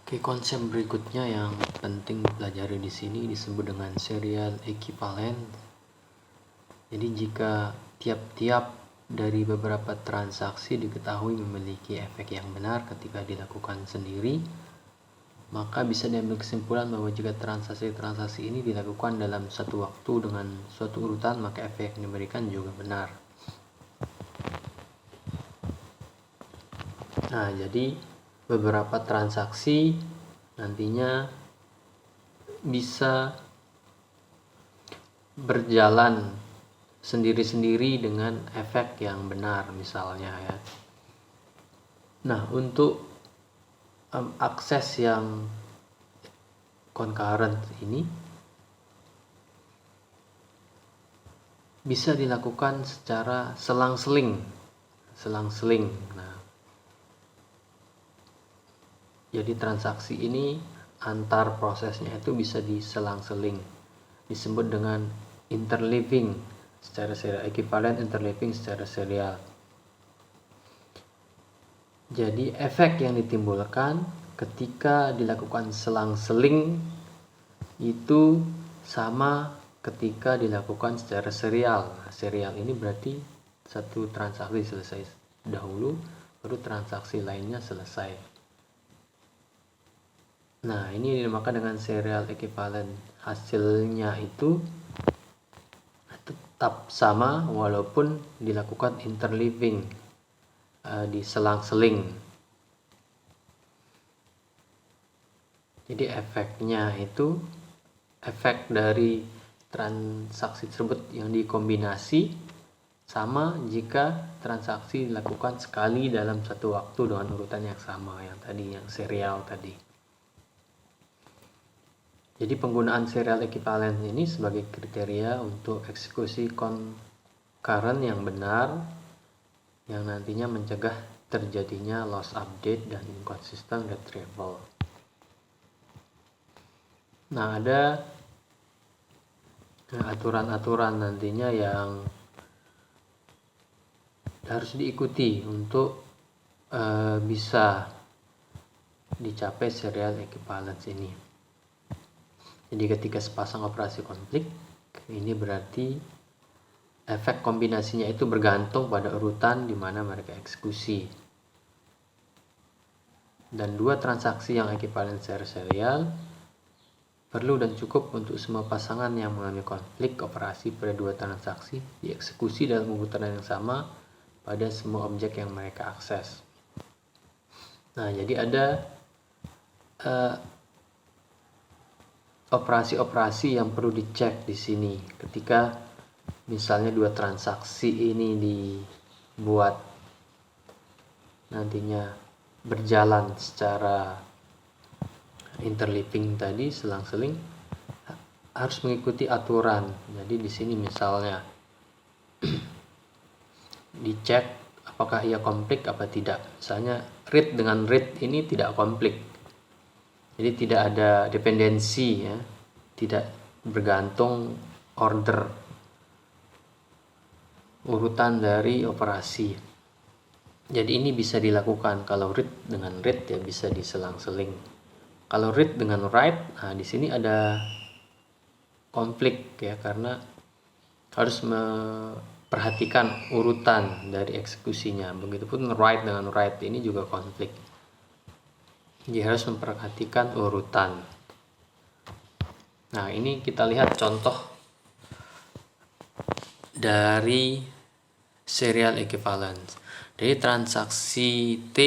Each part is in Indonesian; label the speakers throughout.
Speaker 1: Oke, konsep berikutnya yang penting dipelajari di sini disebut dengan serial equivalent. Jadi jika tiap-tiap dari beberapa transaksi diketahui memiliki efek yang benar ketika dilakukan sendiri, maka bisa diambil kesimpulan bahwa jika transaksi-transaksi ini dilakukan dalam satu waktu dengan suatu urutan, maka efek yang diberikan juga benar. Nah, jadi beberapa transaksi nantinya bisa berjalan sendiri-sendiri dengan efek yang benar misalnya ya. Nah, untuk akses yang concurrent ini bisa dilakukan secara selang-seling. Nah, jadi transaksi ini antar prosesnya itu bisa diselang-seling, disebut dengan interleaving secara serial, equivalent interleaving secara serial. Jadi efek yang ditimbulkan ketika dilakukan selang-seling itu sama ketika dilakukan secara serial. Nah, serial ini berarti satu transaksi selesai dahulu, baru transaksi lainnya selesai. Nah, ini dinamakan dengan serial equivalent. Hasilnya itu tetap sama walaupun dilakukan interleaving, diselang-seling. Jadi efeknya itu efek dari transaksi tersebut yang dikombinasi sama jika transaksi dilakukan sekali dalam satu waktu dengan urutan yang sama yang tadi, yang serial tadi. Jadi penggunaan serial equivalent ini sebagai kriteria untuk eksekusi concurrent yang benar, yang nantinya mencegah terjadinya loss update dan inconsistent retrieval. Nah, ada aturan-aturan nantinya yang harus diikuti untuk bisa dicapai serial equivalence ini. Jadi ketika sepasang operasi konflik, ini berarti efek kombinasinya itu bergantung pada urutan di mana mereka eksekusi. Dan dua transaksi yang equivalent secara serial perlu dan cukup untuk semua pasangan yang mengalami konflik operasi pada dua transaksi dieksekusi dalam urutan yang sama pada semua objek yang mereka akses. Nah, jadi ada operasi-operasi yang perlu dicek di sini ketika misalnya dua transaksi ini dibuat nantinya berjalan secara interleaving tadi, selang-seling, harus mengikuti aturan. Jadi di sini misalnya dicek apakah ia konflik apa tidak. Misalnya read dengan read ini tidak konflik. Jadi tidak ada dependensi ya, tidak bergantung order urutan dari operasi. Jadi ini bisa dilakukan kalau read dengan read ya bisa diselang-seling. Kalau read dengan write, nah di sini ada konflik ya karena harus memperhatikan urutan dari eksekusinya. Begitupun write dengan write ini juga konflik. Jadi harus memperhatikan urutan. Nah, ini kita lihat contoh dari serial equivalence. Jadi transaksi T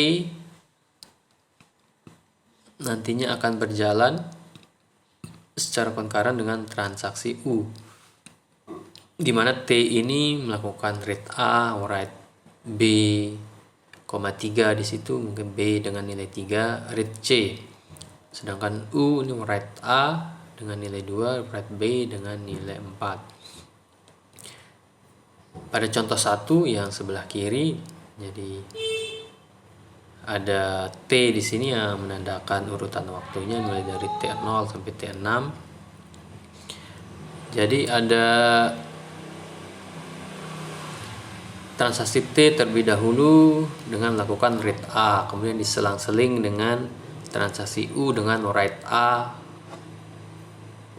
Speaker 1: nantinya akan berjalan secara concurrent dengan transaksi U, di mana T ini melakukan read A, write B, 3 di situ, mungkin B dengan nilai 3, read C. Sedangkan U ini write A dengan nilai 2, write B dengan nilai 4. Pada contoh 1 yang sebelah kiri, jadi ada T di sini yang menandakan urutan waktunya mulai dari T0 sampai T6. Jadi ada transaksi T terlebih dahulu dengan melakukan read A, kemudian diselang-seling dengan transaksi U dengan write A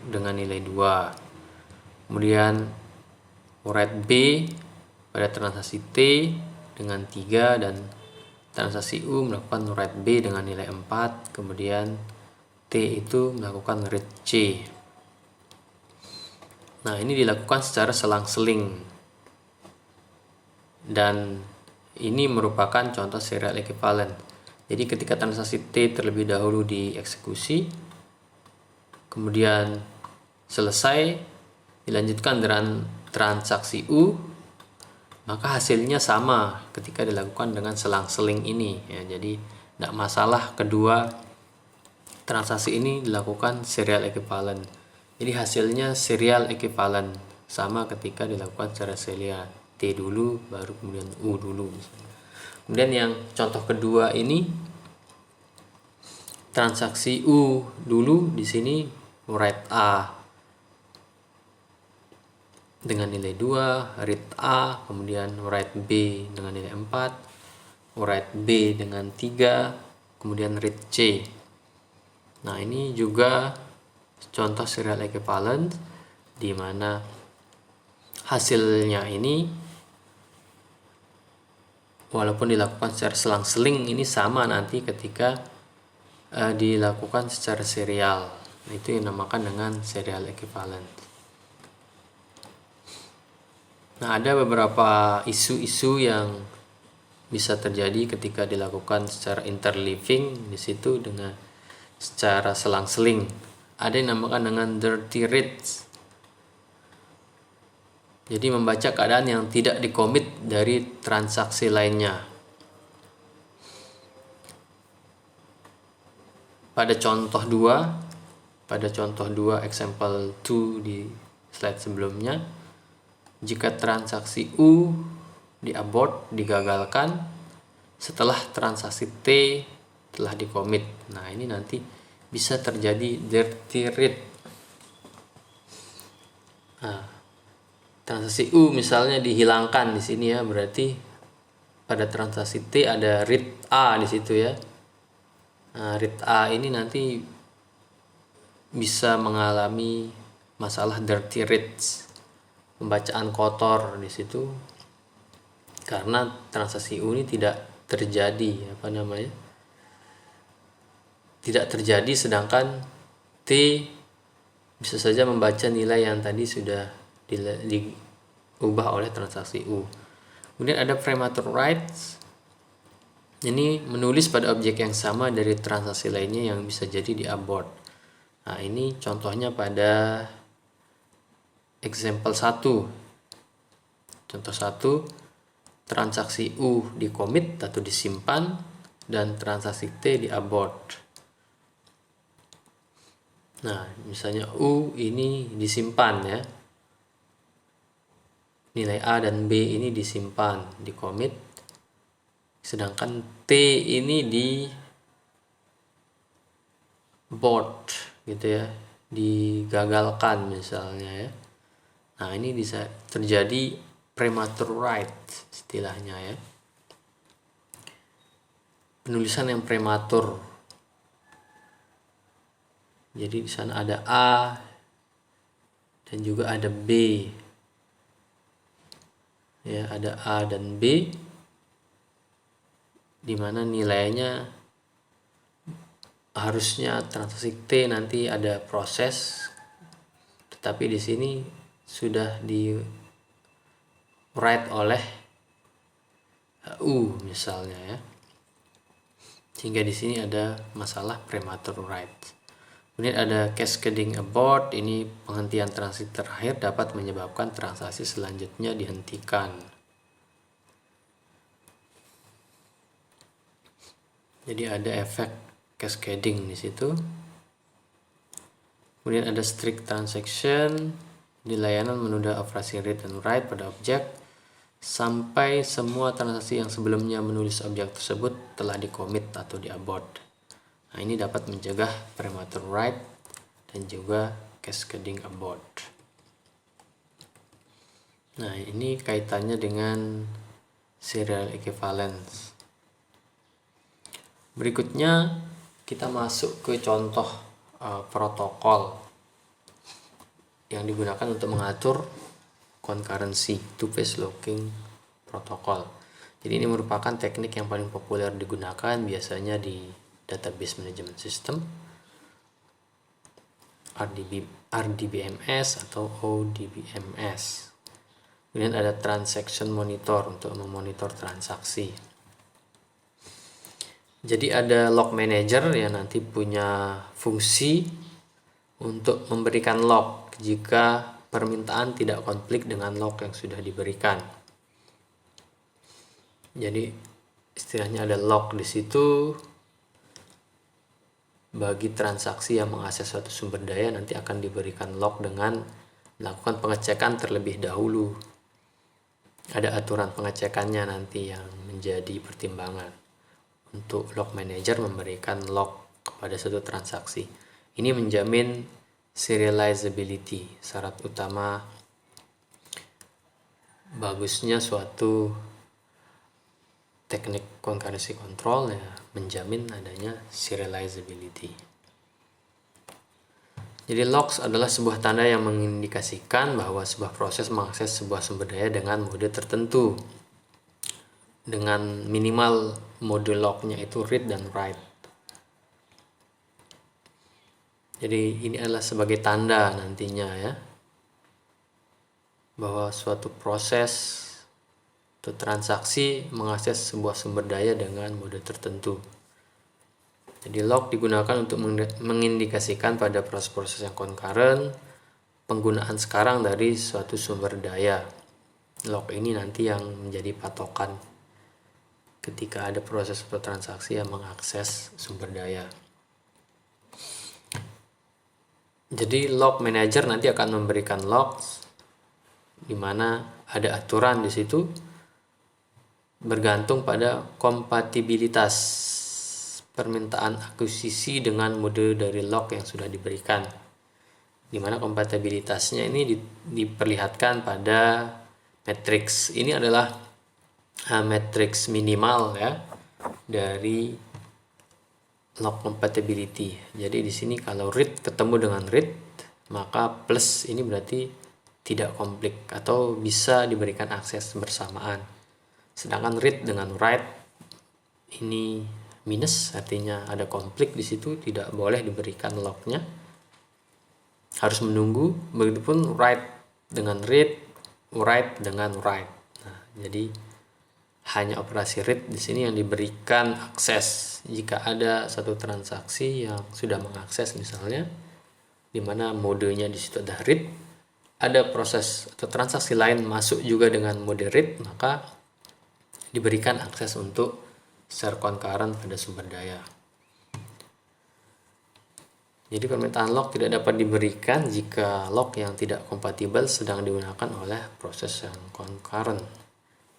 Speaker 1: dengan nilai 2. Kemudian write B pada transaksi T dengan 3, dan transaksi U melakukan write B dengan nilai 4. Kemudian T itu melakukan read C. Nah, ini dilakukan secara selang-seling, dan ini merupakan contoh serial equivalent. Jadi ketika transaksi T terlebih dahulu dieksekusi, kemudian selesai, dilanjutkan dengan transaksi U, maka hasilnya sama ketika dilakukan dengan selang-seling ini ya. Jadi tidak masalah kedua transaksi ini dilakukan serial equivalent. Jadi hasilnya serial equivalent, sama ketika dilakukan secara serial, T dulu baru kemudian U dulu. Kemudian yang contoh kedua ini transaksi U dulu, di sini write A dengan nilai 2, read A, kemudian write B dengan nilai 4, write B dengan 3, kemudian read C. Nah, ini juga contoh serial equivalent di mana hasilnya ini walaupun dilakukan secara selang-seling, ini sama nanti ketika dilakukan secara serial. Itu yang dinamakan dengan serial equivalent. Nah, ada beberapa isu-isu yang bisa terjadi ketika dilakukan secara interleaving, di situ dengan secara selang-seling. Ada yang dinamakan dengan dirty reads. Jadi membaca keadaan yang tidak dikomit dari transaksi lainnya. Pada contoh 2 example 2 di slide sebelumnya, jika transaksi U diabort, digagalkan setelah transaksi T telah dikomit. Nah, ini nanti bisa terjadi dirty read. Nah, transaksi U misalnya dihilangkan di sini ya, berarti pada transaksi T ada read A di situ ya. Nah, read A ini nanti bisa mengalami masalah dirty reads, pembacaan kotor di situ, karena transaksi U ini tidak terjadi, tidak terjadi, sedangkan T bisa saja membaca nilai yang tadi sudah diubah oleh transaksi U. Kemudian ada premature writes. Ini menulis pada objek yang sama dari transaksi lainnya yang bisa jadi diabort. Nah, ini contohnya pada example 1. Contoh 1, transaksi U dicommit atau disimpan dan transaksi T diabort. Nah, misalnya U ini disimpan ya. Nilai A dan B ini disimpan, dicommit. Sedangkan T ini diabort gitu ya, digagalkan misalnya ya. Nah, ini bisa terjadi premature write istilahnya ya. Penulisan yang prematur. Jadi di sana ada A dan juga ada B. Ya, ada A dan B di mana nilainya harusnya transaksi T nanti ada proses, tetapi di sini sudah di write oleh U misalnya ya, sehingga di sini ada masalah premature write. Kemudian ada cascading abort. Ini penghentian transaksi terakhir dapat menyebabkan transaksi selanjutnya dihentikan. Jadi ada efek cascading di situ. Kemudian ada strict transaction. Di layanan menunda operasi read and write pada objek sampai semua transaksi yang sebelumnya menulis objek tersebut telah dicommit atau diabort. Nah, ini dapat mencegah premature write dan juga cascading abort. Nah, ini kaitannya dengan serial equivalence. Berikutnya kita masuk ke contoh protokol yang digunakan untuk mengatur concurrency two-phase locking protokol. Jadi ini merupakan teknik yang paling populer digunakan biasanya di database management system, RDBMS atau ODBMS. Kemudian ada transaction monitor untuk memonitor transaksi. Jadi ada log manager yang nanti punya fungsi untuk memberikan log jika permintaan tidak konflik dengan log yang sudah diberikan. Jadi istilahnya ada log di situ. Bagi transaksi yang mengakses suatu sumber daya nanti akan diberikan log dengan melakukan pengecekan terlebih dahulu. Ada aturan pengecekannya nanti yang menjadi pertimbangan untuk log manager memberikan log kepada suatu transaksi. Ini menjamin serializability, syarat utama bagusnya suatu teknik concurrency control ya, menjamin adanya serializability. Jadi logs adalah sebuah tanda yang mengindikasikan bahwa sebuah proses mengakses sebuah sumber daya dengan mode tertentu. Dengan minimal mode lognya itu read dan write. Jadi ini adalah sebagai tanda nantinya ya, bahwa suatu proses atau transaksi mengakses sebuah sumber daya dengan mode tertentu. Jadi log digunakan untuk mengindikasikan pada proses-proses yang concurrent penggunaan sekarang dari suatu sumber daya. Log ini nanti yang menjadi patokan ketika ada proses atau transaksi yang mengakses sumber daya. Jadi log manager nanti akan memberikan logs di mana ada aturan di situ bergantung pada kompatibilitas permintaan akuisisi dengan mode dari log yang sudah diberikan, di mana kompatibilitasnya ini diperlihatkan pada matriks. Ini adalah matriks minimal ya dari log compatibility. Jadi di sini kalau read ketemu dengan read, maka plus ini berarti tidak konflik atau bisa diberikan akses bersamaan. Sedangkan read dengan write ini minus, artinya ada konflik di situ, tidak boleh diberikan lognya, harus menunggu. Begitupun write dengan read, write dengan write. Nah, jadi hanya operasi read di sini yang diberikan akses jika ada satu transaksi yang sudah mengakses misalnya, di mana modenya di situ ada read, ada proses atau transaksi lain masuk juga dengan mode read, maka diberikan akses untuk share concurrent pada sumber daya. Jadi permintaan log tidak dapat diberikan jika log yang tidak kompatibel sedang digunakan oleh proses yang concurrent.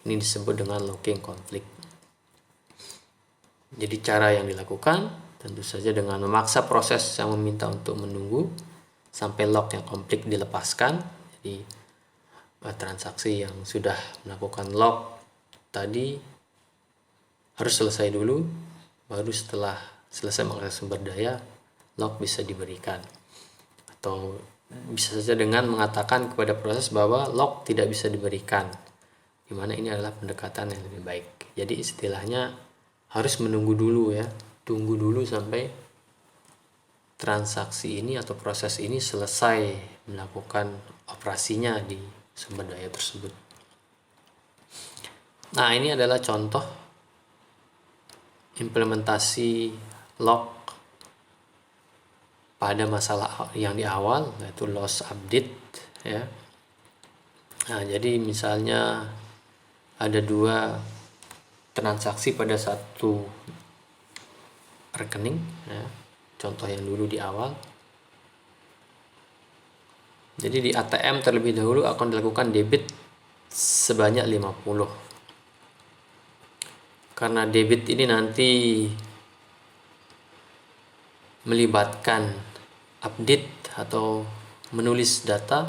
Speaker 1: Ini disebut dengan locking conflict. Jadi cara yang dilakukan tentu saja dengan memaksa proses yang meminta untuk menunggu sampai log yang konflik dilepaskan. Jadi transaksi yang sudah melakukan log tadi harus selesai dulu, baru setelah selesai mengakses sumber daya log bisa diberikan. Atau bisa saja dengan mengatakan kepada proses bahwa log tidak bisa diberikan, dimana ini adalah pendekatan yang lebih baik. Jadi istilahnya harus menunggu dulu ya, tunggu dulu sampai transaksi ini atau proses ini selesai melakukan operasinya di sumber daya tersebut. Nah, ini adalah contoh implementasi log pada masalah yang di awal, yaitu loss update ya. Nah, jadi misalnya ada dua transaksi pada satu rekening ya. Contoh yang dulu di awal. Jadi di ATM terlebih dahulu akan dilakukan debit sebanyak 50. Karena debit ini nanti melibatkan update atau menulis data,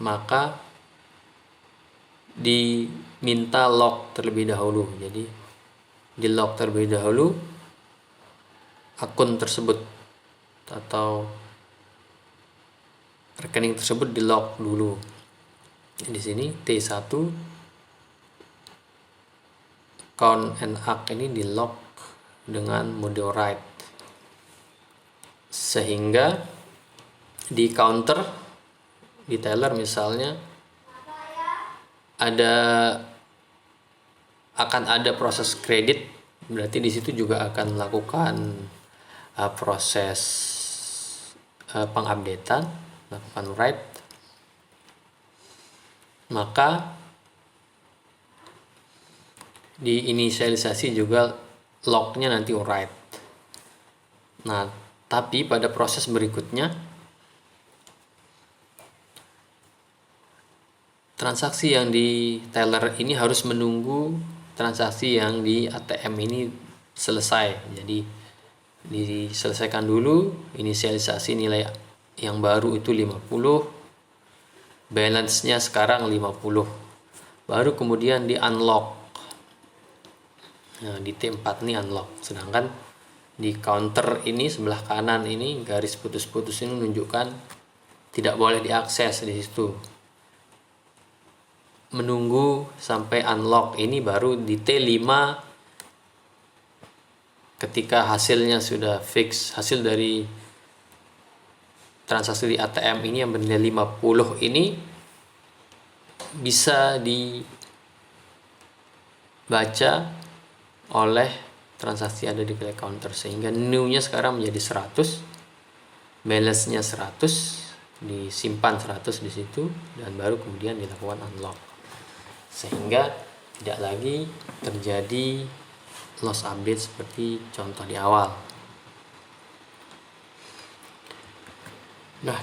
Speaker 1: maka diminta log terlebih dahulu. Jadi di log terlebih dahulu akun tersebut atau rekening tersebut di lock dulu. Di sini T1 count and act ini di lock dengan mode write, sehingga di counter di teller misalnya akan ada proses kredit, berarti di situ juga akan melakukan proses pengupdatean, lakukan write, maka di inisialisasi juga lognya nanti write. Nah, tapi pada proses berikutnya transaksi yang di teller ini harus menunggu transaksi yang di ATM ini selesai. Jadi diselesaikan dulu inisialisasi nilai yang baru itu 50, balance-nya sekarang 50, baru kemudian di unlock. Nah, di T4 ini unlock, sedangkan di counter ini sebelah kanan ini garis putus-putus ini menunjukkan tidak boleh diakses di situ. Menunggu sampai unlock ini baru di T5 ketika hasilnya sudah fix, hasil dari transaksi di ATM ini yang bernilai 50 ini bisa dibaca oleh transaksi ada di play counter, sehingga new-nya sekarang menjadi 100, balance-nya 100, disimpan 100 di situ, dan baru kemudian dilakukan unlock, sehingga tidak lagi terjadi loss update seperti contoh di awal. Nah,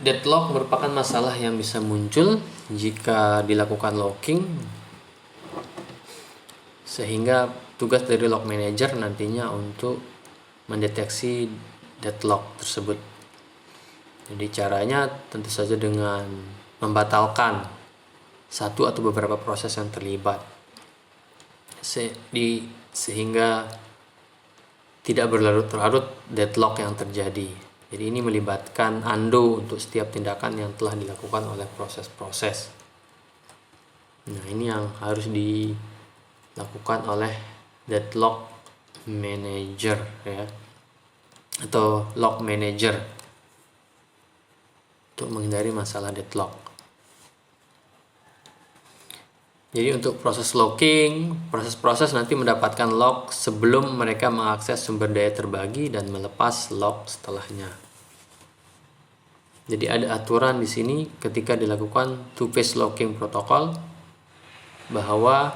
Speaker 1: deadlock merupakan masalah yang bisa muncul jika dilakukan locking, sehingga tugas dari log manager nantinya untuk mendeteksi deadlock tersebut. Jadi caranya tentu saja dengan membatalkan satu atau beberapa proses yang terlibat, sehingga tidak berlarut-larut deadlock yang terjadi. Jadi ini melibatkan undo untuk setiap tindakan yang telah dilakukan oleh proses-proses. Nah, ini yang harus dilakukan oleh deadlock manager ya, atau log manager, untuk menghindari masalah deadlock. Jadi untuk proses locking, proses-proses nanti mendapatkan lock sebelum mereka mengakses sumber daya terbagi dan melepas lock setelahnya. Jadi ada aturan di sini ketika dilakukan two-phase locking protokol bahwa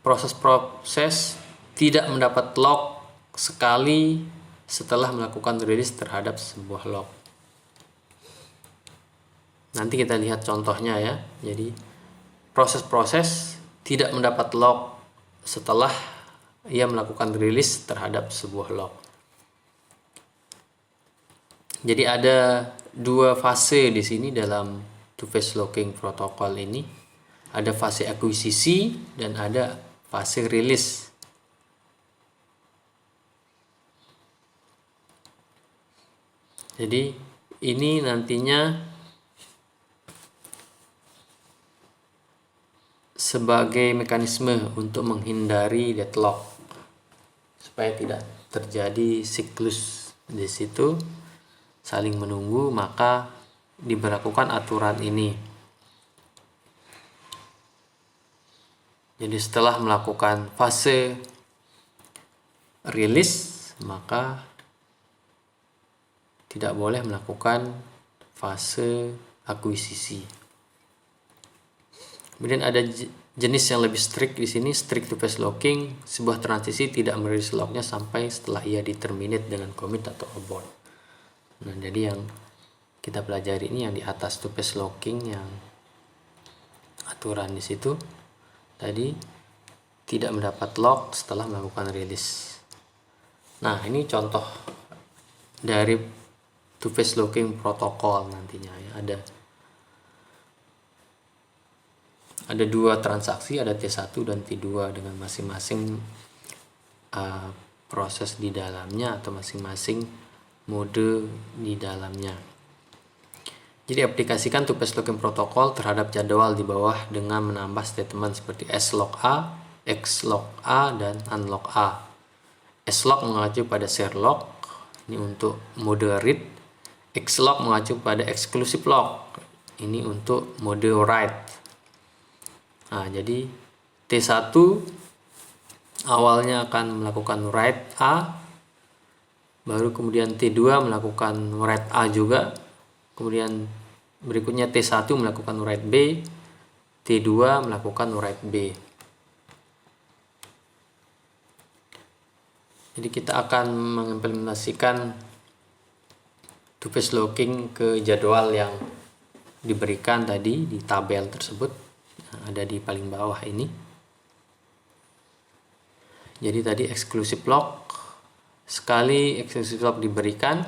Speaker 1: proses-proses tidak mendapat lock sekali setelah melakukan release terhadap sebuah lock. Nanti kita lihat contohnya ya. Jadi proses-proses tidak mendapat lock setelah ia melakukan release terhadap sebuah lock. Jadi ada dua fase di sini dalam two-phase locking protokol ini. Ada fase akuisisi dan ada fase release. Jadi ini nantinya sebagai mekanisme untuk menghindari deadlock supaya tidak terjadi siklus di situ saling menunggu, maka diberlakukan aturan ini. Jadi setelah melakukan fase release, maka tidak boleh melakukan fase akuisisi. Kemudian ada jenis yang lebih strict di sini, strict two-phase locking. Sebuah transisi tidak merilis locknya sampai setelah ia di-terminate dengan commit atau abort. Nah, jadi yang kita pelajari ini yang di atas two-phase locking, yang aturan di situ tadi tidak mendapat lock setelah melakukan rilis. Nah, ini contoh dari two-phase locking protokol nantinya ya. Ada dua transaksi, ada T1 dan T2 dengan masing-masing proses di dalamnya atau masing-masing mode di dalamnya. Jadi aplikasikan two-phase locking protokol terhadap jadwal di bawah dengan menambah statement seperti slock A, xlock A, dan unlock A. Slock mengacu pada share lock, ini untuk mode read. Xlock mengacu pada exclusive lock, ini untuk mode write. Nah, jadi T1 awalnya akan melakukan write A, baru kemudian T2 melakukan write A juga, kemudian berikutnya T1 melakukan write B, T2 melakukan write B. Jadi kita akan mengimplementasikan two-phase locking ke jadwal yang diberikan tadi di tabel tersebut, ada di paling bawah ini. Jadi tadi exclusive lock, sekali exclusive lock diberikan,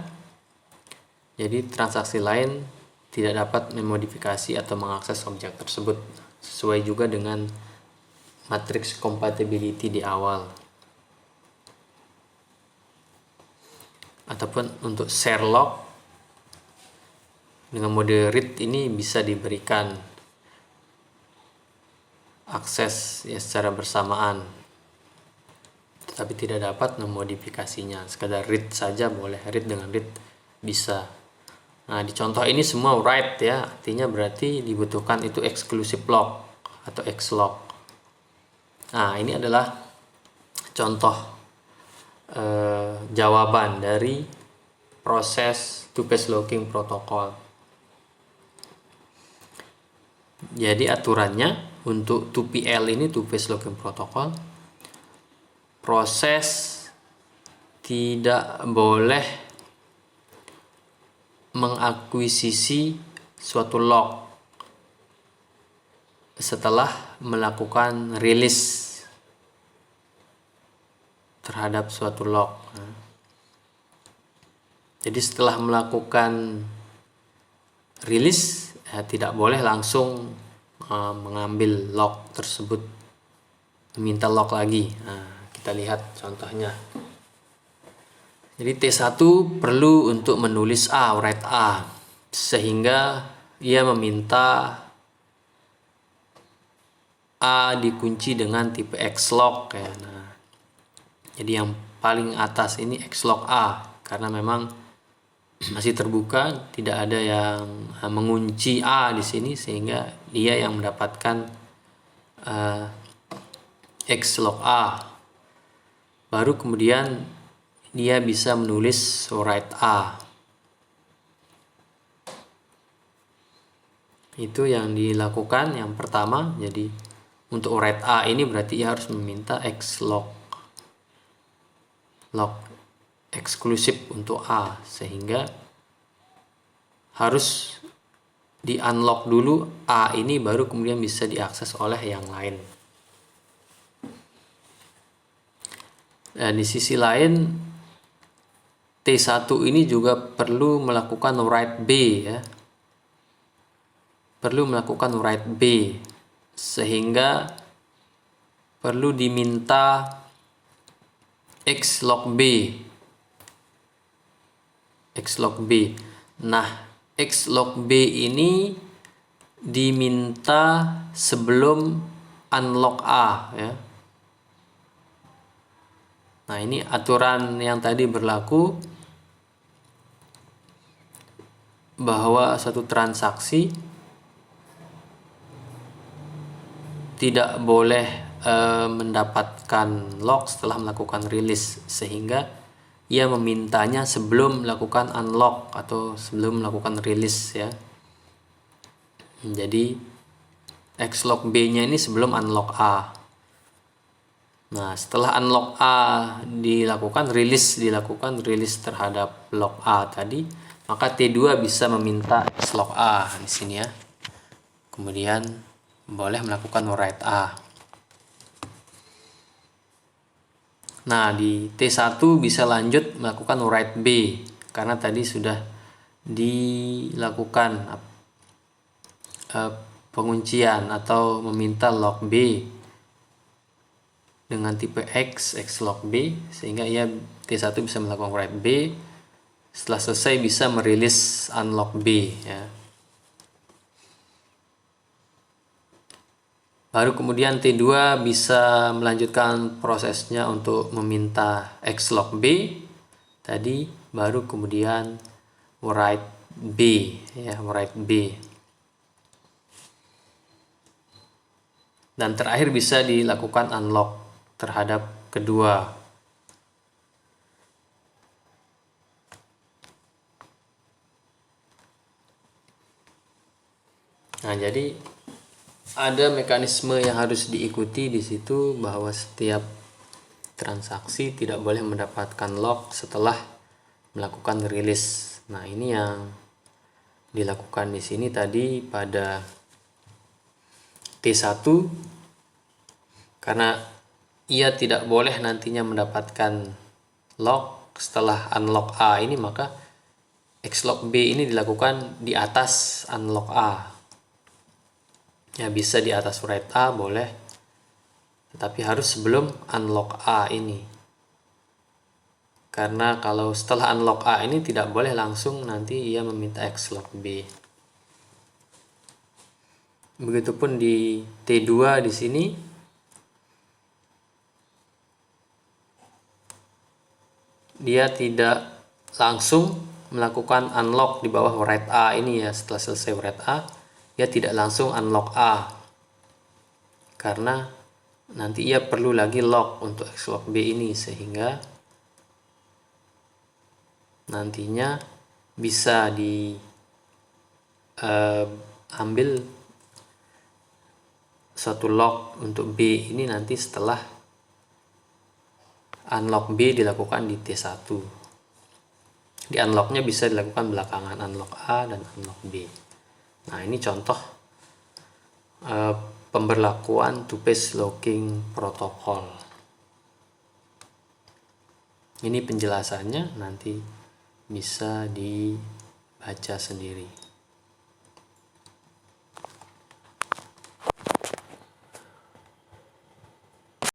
Speaker 1: jadi transaksi lain tidak dapat memodifikasi atau mengakses objek tersebut, sesuai juga dengan matriks compatibility di awal. Ataupun untuk share lock dengan mode read ini bisa diberikan akses ya secara bersamaan, tetapi tidak dapat memodifikasinya. Sekadar read saja boleh, read dengan read bisa. Nah, di contoh ini semua write ya, artinya berarti dibutuhkan itu exclusive lock atau xlock. Nah, ini adalah contoh jawaban dari proses two-phase locking protokol. Jadi aturannya untuk 2PL ini, two-phase locking protokol, proses tidak boleh mengakuisisi suatu lock setelah melakukan rilis terhadap suatu lock. Jadi setelah melakukan rilis tidak boleh langsung mengambil lock tersebut, meminta lock lagi. Nah, kita lihat contohnya. Jadi T1 perlu untuk menulis A, write A, sehingga ia meminta A dikunci dengan tipe xlock ya. Nah, jadi yang paling atas ini xlock A, karena memang masih terbuka, tidak ada yang mengunci A di sini, sehingga dia yang mendapatkan xlock A. Baru kemudian dia bisa menulis write A. Itu yang dilakukan yang pertama. Jadi untuk write A ini berarti ia harus meminta xlock, lock eksklusif untuk A, sehingga harus di unlock dulu A ini, baru kemudian bisa diakses oleh yang lain. Dan di sisi lain T1 ini juga perlu melakukan write B ya. Perlu melakukan write B, sehingga perlu diminta xlock B. Xlock B. Nah, xlock B ini diminta sebelum unlock A ya. Nah, ini aturan yang tadi berlaku, bahwa satu transaksi tidak boleh mendapatkan lock setelah melakukan rilis, sehingga ia memintanya sebelum melakukan unlock atau sebelum melakukan rilis ya. Jadi xlock B-nya ini sebelum unlock A. Nah, setelah unlock A dilakukan, rilis terhadap lock A tadi, maka T2 bisa meminta xlock A di sini ya. Kemudian boleh melakukan write A. Nah, di T1 bisa lanjut melakukan write B, karena tadi sudah dilakukan penguncian atau meminta lock B dengan tipe X lock B, sehingga ia T1 bisa melakukan write B. Setelah selesai bisa merilis unlock B ya. Baru kemudian T2 bisa melanjutkan prosesnya untuk meminta X lock B tadi, baru kemudian write B ya, write B. Dan terakhir bisa dilakukan unlock terhadap kedua. Nah, jadi ada mekanisme yang harus diikuti di situ, bahwa setiap transaksi tidak boleh mendapatkan lock setelah melakukan rilis. Nah, ini yang dilakukan di sini tadi pada T1, karena ia tidak boleh nantinya mendapatkan lock setelah unlock A ini, maka Xlock B ini dilakukan di atas unlock A. Ya, bisa di atas write A boleh, tetapi harus sebelum unlock A ini. Karena kalau setelah unlock A ini tidak boleh langsung nanti ia meminta Xlock B. Begitupun di T2 di sini. Dia tidak langsung melakukan unlock di bawah write A ini ya. Setelah selesai write A, dia tidak langsung unlock A, karena nanti ia perlu lagi lock untuk Xlock B ini, sehingga nantinya bisa diambil suatu lock untuk B ini nanti setelah unlock B dilakukan di T1. Di unlocknya bisa dilakukan belakangan unlock A dan unlock B. Nah, ini contoh pemberlakuan two-phase locking protocol. Ini penjelasannya, nanti bisa dibaca sendiri.